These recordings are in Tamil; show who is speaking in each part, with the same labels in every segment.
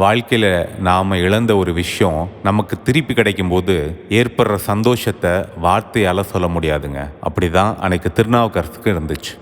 Speaker 1: வாழ்க்கையில் நாம் இழந்த ஒரு விஷயம் நமக்கு திருப்பி கிடைக்கும்போது ஏற்படுற சந்தோஷத்தை வார்த்தையால் சொல்ல முடியாதுங்க. அப்படி தான் அன்னைக்கு திருநாவுக்கரசுக்கு இருந்துச்சு.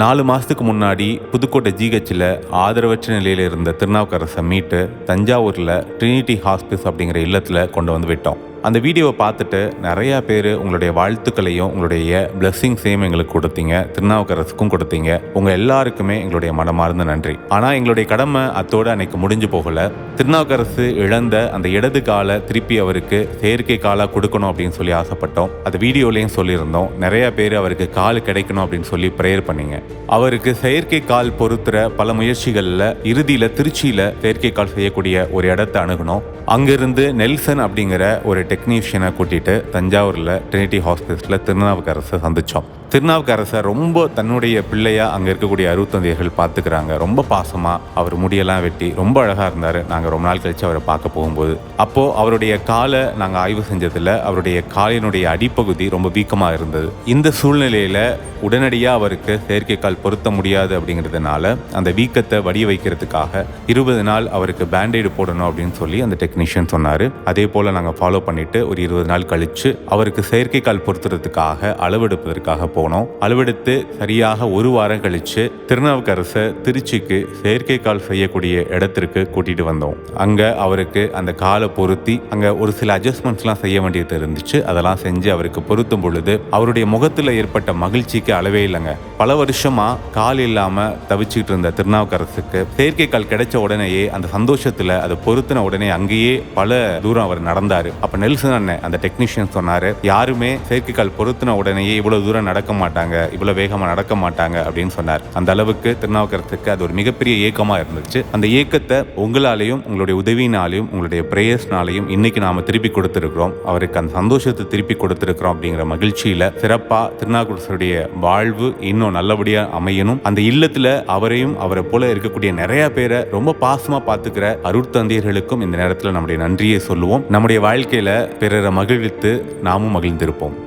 Speaker 1: 4 மாதத்துக்கு முன்னாடி புதுக்கோட்டை ஜிஹெச்சில் ஆதரவற்ற நிலையில் இருந்த திருநாவுக்கரசை மீட்டு தஞ்சாவூரில் ட்ரினிட்டி ஹாஸ்பிஸ் அப்படிங்கிற இல்லத்தில் கொண்டு வந்து விட்டோம். அந்த வீடியோவை பார்த்துட்டு நிறையா பேர் உங்களுடைய வாழ்த்துக்களையும் உங்களுடைய பிளெஸ்ஸிங்ஸையும் எங்களுக்கு கொடுத்தீங்க. திருநாவுக்கரசுக்கும் கொடுத்தீங்க. உங்கள் எல்லாருக்குமே எங்களுடைய மனமார்ந்த நன்றி. ஆனால் எங்களுடைய கடமை அத்தோடு அன்னைக்கு முடிஞ்சு போகலை. திருநாவுக்கரசு இழந்த அந்த இடது காலை திருப்பி அவருக்கு செயற்கை காலாக கொடுக்கணும் அப்படின்னு சொல்லி ஆசைப்பட்டோம். அது வீடியோலையும் சொல்லியிருந்தோம். நிறையா பேர் அவருக்கு கால் கிடைக்கணும் அப்படின்னு சொல்லி ப்ரேயர் பண்ணீங்க. அவருக்கு செயற்கை கால் பொருத்துற பல முயற்சிகளில் இறுதியில் திருச்சியில் செயற்கை கால் செய்யக்கூடிய ஒரு இடத்தை அணுகணும். அங்கிருந்து நெல்சன் அப்படிங்கிற ஒரு டெக்னீஷியனை கூட்டிட்டு தஞ்சாவூரில் ட்ரினிட்டி ஹாஸ்பிட்டலில் திருநாவுக்கரசை சந்தித்தோம். திருநாவுக்கரசை ரொம்ப தன்னுடைய பிள்ளையா அங்கே இருக்கக்கூடிய அருத்தந்தையர்கள் பார்த்துக்கிறாங்க. ரொம்ப பாசமாக அவர் முடியெல்லாம் வெட்டி ரொம்ப அழகாக இருந்தார். நாங்கள் ரொம்ப நாள் கழித்து அவரை பார்க்க போகும்போது அப்போது அவருடைய காலை நாங்கள் ஆய்வு செஞ்சதில் அவருடைய காலினுடைய அடிப்பகுதி ரொம்ப வீக்கமாக இருந்தது. இந்த சூழ்நிலையில் உடனடியாக அவருக்கு செயற்கை கால் பொருத்த முடியாது அப்படிங்கிறதுனால அந்த வீக்கத்தை வடிய வைக்கிறதுக்காக 20 நாள் அவருக்கு பேண்டேடு போடணும் அப்படின்னு சொல்லி அந்த டெக்னீஷியன் சொன்னார். அதே போல் நாங்கள் ஃபாலோ பண்ணிவிட்டு ஒரு 20 நாள் கழித்து அவருக்கு செயற்கை கால் பொருத்துறதுக்காக அளவெடுப்பதற்காக போனோம். அளவெடுத்து சரியாக 1 வாரம் கழித்து திருநாவுக்கரசை திருச்சிக்கு செயற்கை கால் செய்யக்கூடிய இடத்திற்கு கூட்டிகிட்டு வந்தோம். அங்கே அவருக்கு அந்த காலை பொருத்தி அங்கே ஒரு சில அட்ஜஸ்ட்மெண்ட்ஸ்லாம் செய்ய வேண்டியது இருந்துச்சு. அதெல்லாம் செஞ்சு அவருக்கு பொருத்தும் பொழுது அவருடைய முகத்தில் ஏற்பட்ட மகிழ்ச்சிக்கு அளவே இல்லைங்க. பல வருஷமாக கால் இல்லாமல் தவிச்சுக்கிட்டு இருந்த திருநாவுக்கரசுக்கு செயற்கை கால் கிடைச்ச உடனேயே அந்த சந்தோஷத்தில் அதை பொருத்தின உடனே அங்கேயே பல தூரம் அவர் நடந்தார். அப்போ நெல்சன் அண்ணன் அந்த டெக்னீஷியன் சொன்னார், யாருமே செயற்கை கால் பொருத்தின உடனேயே இவ்வளோ தூரம் நடக்க மாட்டாங்க, இவ்வளோ வேகமாக நடக்க மாட்டாங்க அப்படின்னு சொன்னார். அந்த அளவுக்கு திருநாவுக்கரசுக்கு அது ஒரு மிகப்பெரிய ஏக்கமாக இருந்துச்சு. அந்த ஏக்கத்தை உங்களாலையும் உங்களுடைய உதவினாலையும் உங்களுடைய பிரேயர்ஸ்னாலையும் இன்னைக்கு நாம திருப்பி கொடுத்துருக்கிறோம். அவருக்கு அந்த சந்தோஷத்தை திருப்பி கொடுத்துருக்கிறோம் அப்படிங்கிற மகிழ்ச்சியில் சிறப்பாக திருநாவுக்கரசுடைய வாழ்வு இன்னும் நல்லபடியாக அமையணும். அந்த இல்லத்தில் அவரையும் அவரை போல இருக்கக்கூடிய நிறைய பேரை ரொம்ப பாசமாக பார்த்துக்கிற அருட்தந்தையர்களுக்கும் இந்த நேரத்தில் நம்முடைய நன்றியை சொல்லுவோம். நம்முடைய வாழ்க்கையில் பிறரை மகிழ்வித்து நாமும் மகிழ்ந்திருப்போம்.